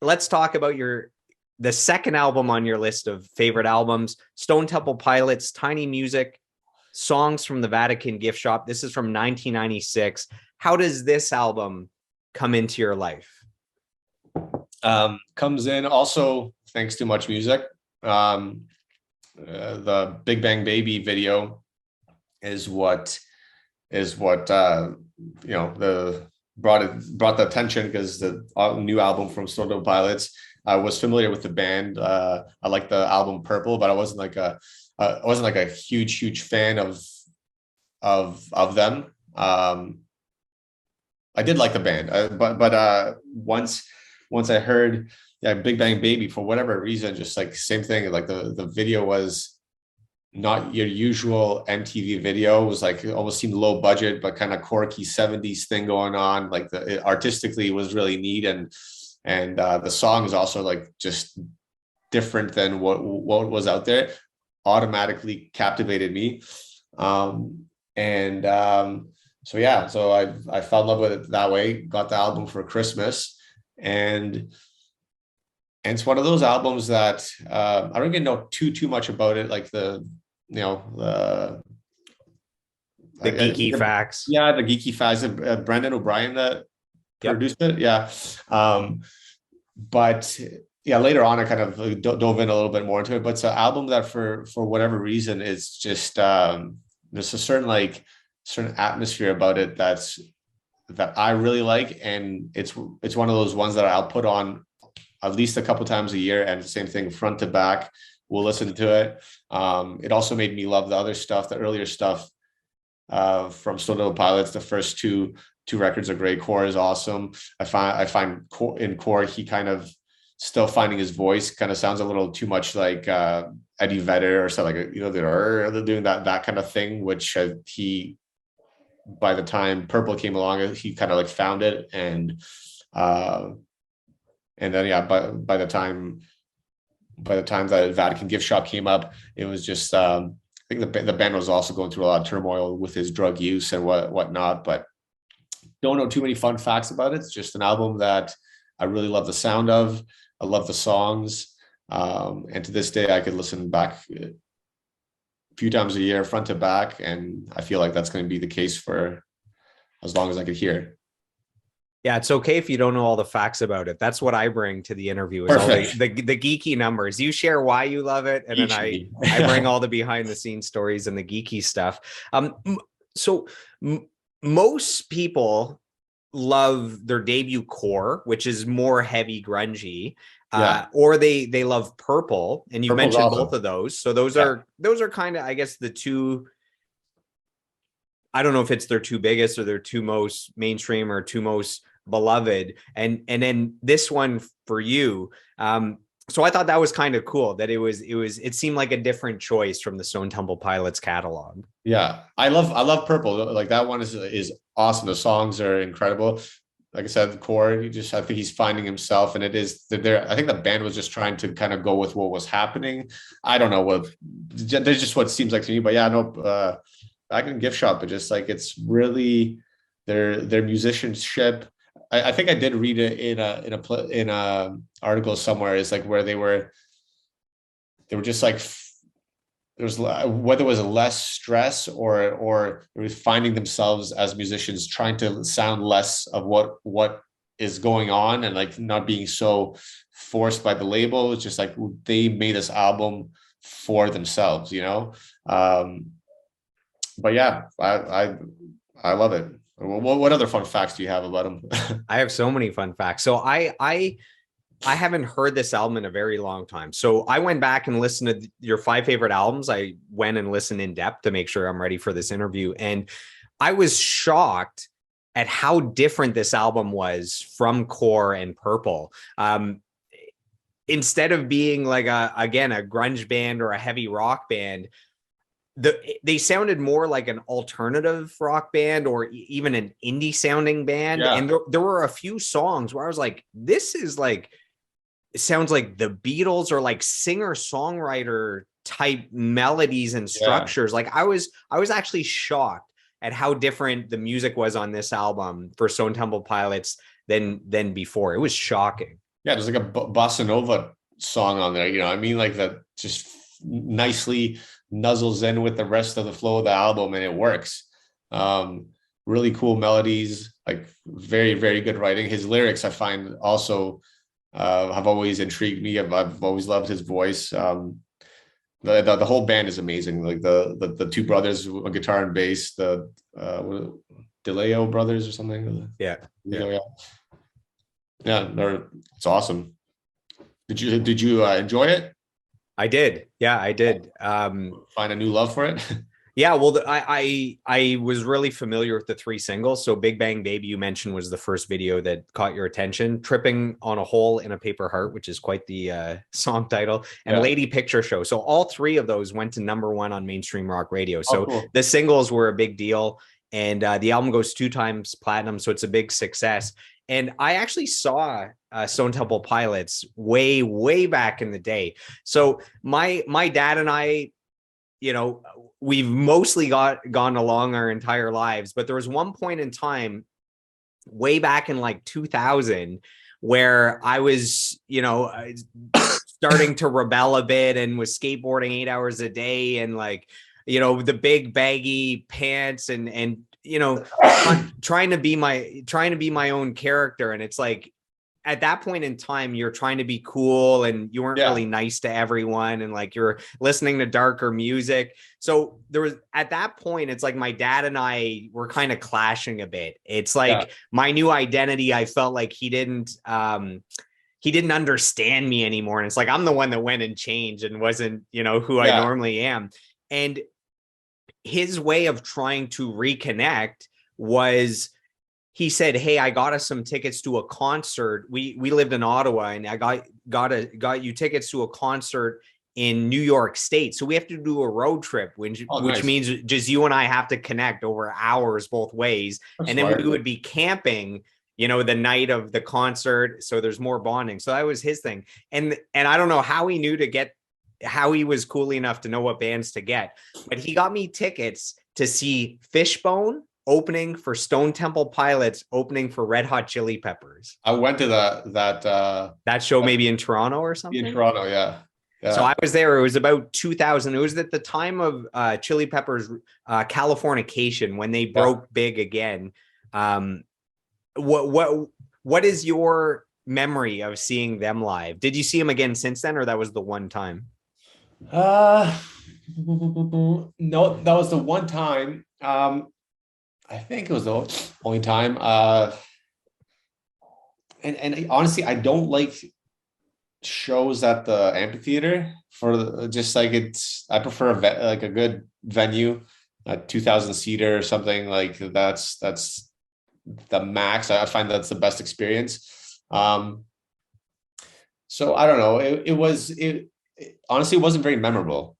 let's talk about the second album on your list of favorite albums, Stone Temple Pilots, Tiny Music, Songs from the Vatican Gift Shop. This is from 1996. How does this album come into your life? Comes in also thanks to Much Music. The Big Bang Baby video is what the brought the attention, because the new album from Stone Temple Pilots. I was familiar with the band. I liked the album Purple, but I wasn't like a huge fan of them. I did like the band, but once I heard Big Bang Baby, for whatever reason, just like same thing. Like the video was not your usual MTV video. It was like, it almost seemed low budget, but kind of quirky 70s thing going on. Like artistically, it was really neat, and the song is also like just different than what was out there. Automatically captivated me, so I fell in love with it that way. Got the album for Christmas, and it's one of those albums that I don't even know too much about it, like the geeky facts. Yeah, the geeky facts. Brendan O'Brien that produced it. Yeah. But yeah, later on I kind of dove in a little bit more into it. But it's an album that for whatever reason is just there's a certain atmosphere about it that I really like, and it's one of those ones that I'll put on at least a couple times a year, and the same thing front to back. We'll listen to it. It also made me love the other stuff, the earlier stuff from Stone Temple Pilots. The first two records are great. Core is awesome. I find in Core he kind of still finding his voice. Kind of sounds a little too much like Eddie Vedder or something, like, they're doing that kind of thing, which he, by the time Purple came along, he kind of like found it, and then by the time the Vatican Gift Shop came up, it was just I think the band was also going through a lot of turmoil with his drug use and whatnot. But don't know too many fun facts about it. It's just an album that I really love the sound of. I love the songs, and to this day I could listen back a few times a year, front to back, and I feel like that's going to be the case for as long as I could hear. Yeah, it's okay if you don't know all the facts about it. That's what I bring to the interview, is all the geeky numbers. You share why you love it, and then I bring all the behind the scenes stories and the geeky stuff. Most people love their debut Core, which is more heavy grungy, or they love Purple, and you mentioned awesome. Both of those. So those are kind of, I guess, the two. I don't know if it's their two biggest or their two most mainstream or two most beloved, and then this one for you. So I thought that was kind of cool that it seemed like a different choice from the Stone Temple Pilots catalog. Yeah, I love Purple. Like, that one is awesome. The songs are incredible. Like I said, the Core, I think he's finding himself, and it is there. I think the band was just trying to kind of go with what was happening. I don't know there's just what seems like to me, but yeah, no. Vatican Gift Shop, but just like, it's really their musicianship. I think I did read it in a article somewhere, is like where they were just like, there was, whether it was less stress or it was finding themselves as musicians trying to sound less of what is going on, and like not being so forced by the label. It's just like they made this album for themselves, But yeah, I love it. What other fun facts do you have about them? I have so many fun facts. So I haven't heard this album in a very long time. So I went back and listened to your 5 favorite albums. I went and listened in depth to make sure I'm ready for this interview. And I was shocked at how different this album was from Core and Purple. Instead of being like a grunge band or a heavy rock band, they sounded more like an alternative rock band, or even an indie sounding band. Yeah. And there were a few songs where I was like, this is like, it sounds like the Beatles, or like singer-songwriter type melodies and structures. Yeah. Like I was actually shocked at how different the music was on this album for Stone Temple Pilots than before. It was shocking. Yeah, there's like a bossa nova song on there, you know, I mean, like that just nicely nuzzles in with the rest of the flow of the album, and it works. Really cool melodies, like very, very good writing. His lyrics, I find, also have always intrigued me. I've always loved his voice. The whole band is amazing. Like the two brothers, guitar and bass, the DeLeo brothers or something. Yeah. It's awesome. Did you enjoy it? I did. Yeah, I did. Find a new love for it. Yeah, well, I was really familiar with the 3 singles. So Big Bang Baby, you mentioned, was the first video that caught your attention. Tripping on a Hole in a Paper Heart, which is quite the song title, and Lady Picture Show. So all 3 of those went to #1 on mainstream rock radio. So cool. The singles were a big deal, and the album goes 2 times platinum. So it's a big success. And I actually saw Stone Temple Pilots way, way back in the day. So my dad and I, you know, we've mostly gone along our entire lives, but there was one point in time way back in like 2000 where I was, you know, starting to rebel a bit and was skateboarding 8 hours a day, and like, you know, the big baggy pants and you know, trying to be my own character. And it's like, at that point in time, you're trying to be cool, and you weren't really nice to everyone, and like you're listening to darker music. So there was, at that point, it's like my dad and I were kind of clashing a bit. It's like my new identity, I felt like he didn't understand me anymore. And it's like, I'm the one that went and changed and wasn't, you know, who I normally am. And his way of trying to reconnect was, he said, "Hey, I got us some tickets to a concert. We lived in Ottawa, and I got you tickets to a concert in New York State. So we have to do a road trip, which means just you and I have to connect over hours both ways. That's and then we would be camping, you know, the night of the concert. So there's more bonding." So that was his thing. And I don't know how he knew how he was cool enough to know what bands to get, but he got me tickets to see Fishbone opening for Stone Temple Pilots, opening for Red Hot Chili Peppers. I went to that show, maybe in Toronto or something. In Toronto, yeah. So I was there. It was about 2000. It was at the time of Chili Peppers' Californication, when they broke big again. What is your memory of seeing them live? Did you see them again since then, or that was the one time? No, that was the one time. I think it was the only time. And honestly, I don't like shows at the amphitheater just like I prefer like a good venue, a 2,000 seater or something. Like that's the max. I find that's the best experience. So I don't know. It honestly wasn't very memorable.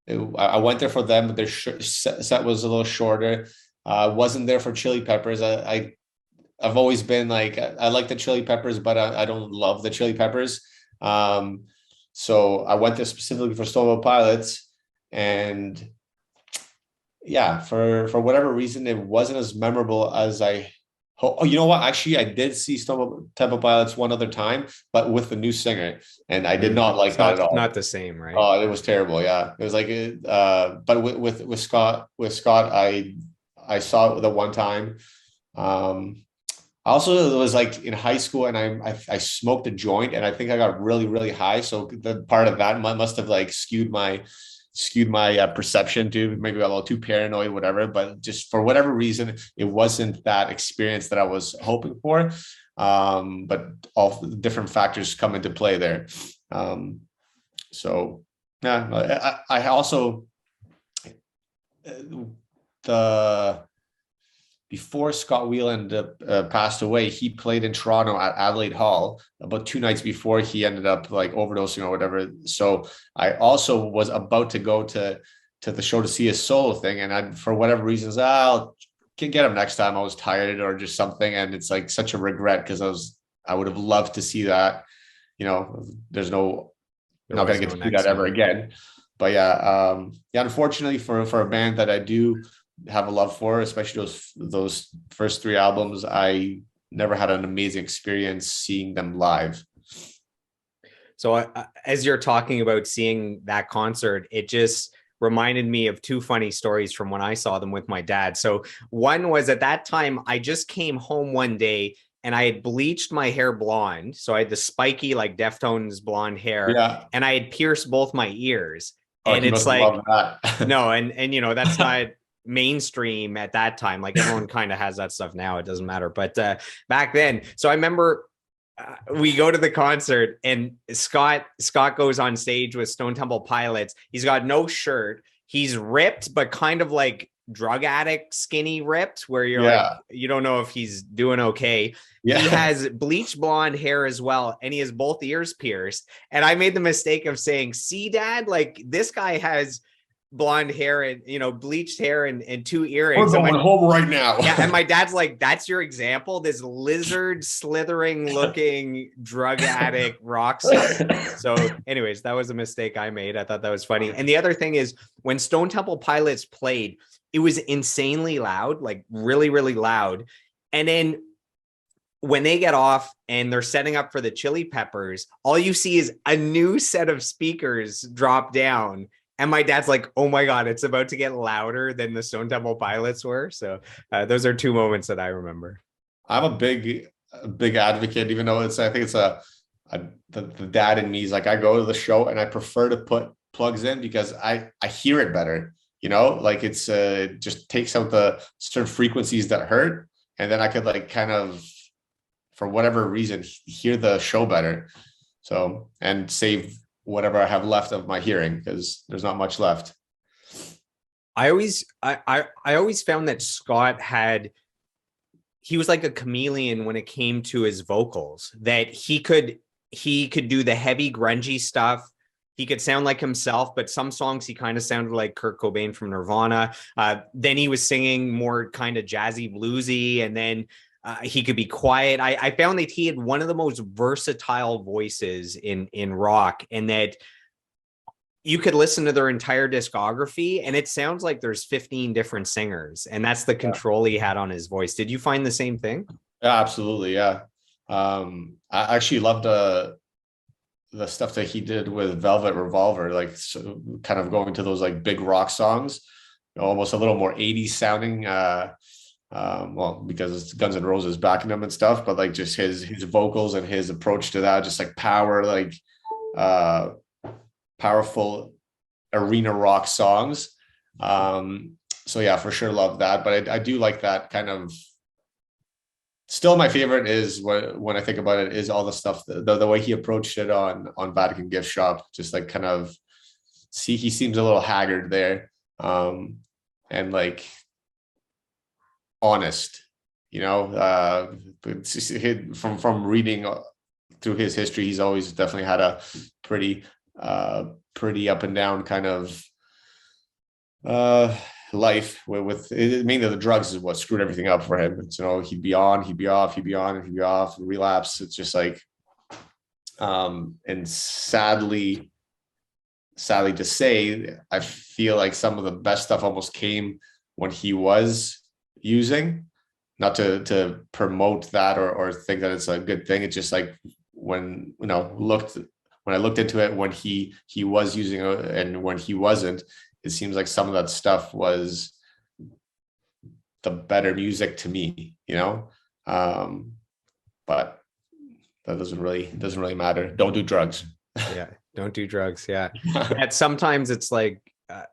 I went there for them, but their set was a little shorter. Wasn't there for Chili Peppers. I've always been like, I like the Chili Peppers, but I don't love the Chili Peppers. So I went there specifically for Stone Temple Pilots, and for whatever reason, it wasn't as memorable as I. Oh, you know what? Actually, I did see Stone Temple Pilots one other time, but with the new singer, and I did not like that at all. Not the same, right? Oh, it was terrible. Yeah, it was like, but with Scott, I saw it the one time. Also, it was like in high school, and I smoked a joint, and I think I got really, really high. So the part of that must have like skewed my perception to maybe a little too paranoid, whatever. But just for whatever reason, it wasn't that experience that I was hoping for. But all the different factors come into play there. So yeah, I also before Scott Whelan passed away, he played in Toronto at Adelaide Hall about 2 nights before he ended up like overdosing or whatever. So I also was about to go to the show to see his solo thing. And for whatever reasons, I'll get him next time. I was tired or just something. And it's like such a regret, because I would have loved to see that. You know, not going to get to do that ever again. But unfortunately for a band that I do have a love for, especially those first 3 albums, I never had an amazing experience seeing them live. So as you're talking about seeing that concert, it just reminded me of two funny stories from when I saw them with my dad. So one was, at that time, I just came home one day and I had bleached my hair blonde. So I had the spiky, like Deftones blonde hair, Yeah. and I had pierced both my ears. Oh, And he it's must like, love that. no, and you know, that's not mainstream at that time. Like, everyone kind of has that stuff now. It doesn't matter. But back then, so I remember we go to the concert and Scott goes on stage with Stone Temple Pilots. He's got no shirt. He's ripped, but kind of like drug addict skinny ripped, where you're like, you don't know if he's doing okay. Yeah. He has bleach blonde hair as well, and he has both ears pierced. And I made the mistake of saying, see, Dad, like, this guy has blonde hair and, you know, bleached hair and two earrings. We're going home right now. Yeah, and my dad's like, that's your example? This lizard slithering looking drug addict rock star. So anyways, that was a mistake I made. I thought that was funny. And the other thing is, when Stone Temple Pilots played, it was insanely loud, like really, really loud. And then when they get off and they're setting up for the Chili Peppers, all you see is a new set of speakers drop down. And my dad's like, oh my God, it's about to get louder than the Stone Temple Pilots were. So those are two moments that I remember. I'm a big advocate, even though I think it's the dad in me is like, I go to the show and I prefer to put plugs in because I hear it better, you know, like it's just takes out the certain frequencies that hurt. And then I could like kind of, for whatever reason, hear the show better. So, and save whatever I have left of my hearing, because there's not much left. I always found that Scott he was like a chameleon when it came to his vocals, that he could do the heavy grungy stuff. He could sound like himself, but some songs he kind of sounded like Kurt Cobain from Nirvana. Then he was singing more kind of jazzy bluesy, and then he could be quiet. I found that he had one of the most versatile voices in rock, and that you could listen to their entire discography and it sounds like there's 15 different singers, and that's the control he had on his voice. Did you find the same thing? Yeah, absolutely. Yeah. I actually loved the stuff that he did with Velvet Revolver, like so kind of going to those like big rock songs, almost a little more 80s sounding, well, because it's Guns N' Roses backing him and stuff, but like just his vocals and his approach to that, just like power, like powerful arena rock songs. So yeah, for sure love that. But I do like that kind of. Still, my favorite is when I think about it is all the stuff, the way he approached it on Vatican Gift Shop. Just like kind of he seems a little haggard there, and like honest, you know. From reading through his history, he's always definitely had a pretty up and down kind of life with mainly the drugs is what screwed everything up for him. So, you know, he'd be on, he'd be off, he'd be on, and he'd be off, relapse. It's just like, and sadly to say, I feel like some of the best stuff almost came when he was using, not to promote that or think that it's a good thing. It's just like when I looked into it, when he was using and when he wasn't, it seems like some of that stuff was the better music to me, you know. But that doesn't really matter. Don't do drugs. Yeah, don't do drugs. Yeah. And sometimes it's like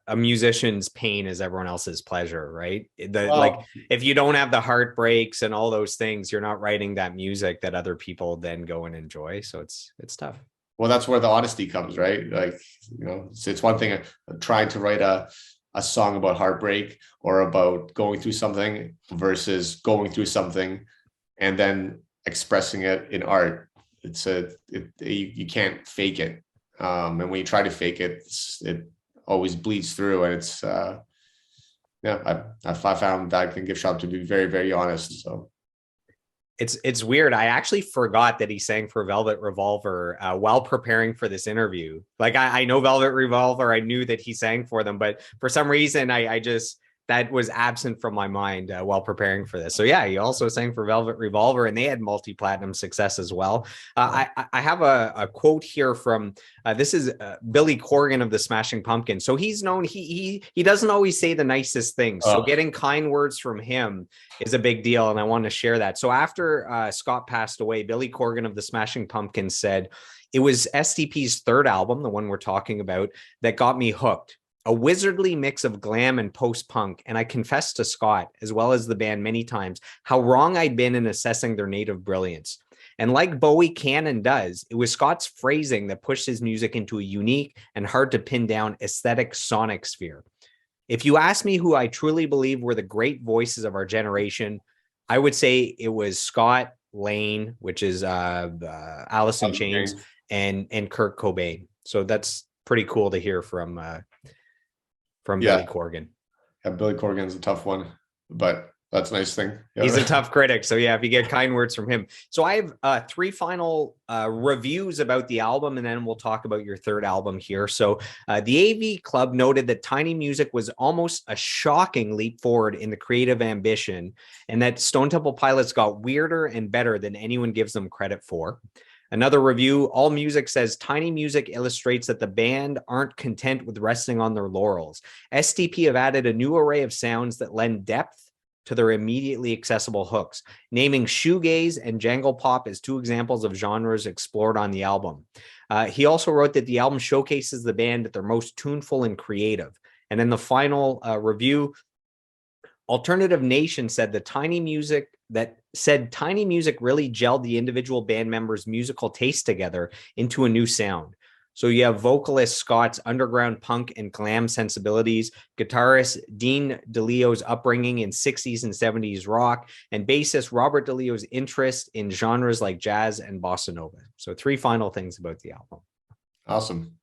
a musician's pain is everyone else's pleasure, right? Like if you don't have the heartbreaks and all those things, you're not writing that music that other people then go and enjoy. So it's tough. Well, that's where the honesty comes, right? Like, you know, it's one thing trying to write a song about heartbreak or about going through something versus going through something and then expressing it in art. You can't fake it. And when you try to fake it, it always bleeds through. And it's, I found Vatican Gift Shop to be very, very honest. So. It's weird. I actually forgot that he sang for Velvet Revolver while preparing for this interview. Like I know Velvet Revolver. I knew that he sang for them, but for some reason I just that was absent from my mind while preparing for this. So yeah, he also sang for Velvet Revolver, and they had multi-platinum success as well. I have a quote here from this is Billy Corgan of the Smashing Pumpkins. So he's known, he doesn't always say the nicest things. So getting kind words from him is a big deal, and I want to share that. So after Scott passed away, Billy Corgan of the Smashing Pumpkins said, "It was STP's third album, the one we're talking about, that got me hooked. A wizardly mix of glam and post-punk, and I confessed to Scott, as well as the band many times, how wrong I'd been in assessing their native brilliance. And like Bowie can and does, it was Scott's phrasing that pushed his music into a unique and hard to pin down aesthetic sonic sphere. If you ask me who I truly believe were the great voices of our generation, I would say it was Scott, Lane, which is Alice in Chains, and Kurt Cobain. So that's pretty cool to hear from Billy Corgan. Yeah, Billy Corgan's a tough one, but that's a nice thing. Yeah. He's a tough critic. So yeah, if you get kind words from him. So I have 3 final reviews about the album, and then we'll talk about your third album here. So the AV Club noted that Tiny Music was almost a shocking leap forward in the creative ambition, and that Stone Temple Pilots got weirder and better than anyone gives them credit for. Another review, All Music says Tiny Music illustrates that the band aren't content with resting on their laurels. STP have added a new array of sounds that lend depth to their immediately accessible hooks, naming shoegaze and jangle pop as 2 examples of genres explored on the album. He also wrote that the album showcases the band at their most tuneful and creative. And then the final review, Alternative Nation said Tiny Music really gelled the individual band members' musical taste together into a new sound. So you have vocalist Scott's underground punk and glam sensibilities, guitarist Dean DeLeo's upbringing in 60s and 70s rock, and bassist Robert DeLeo's interest in genres like jazz and bossa nova. So 3 final things about the album. Awesome.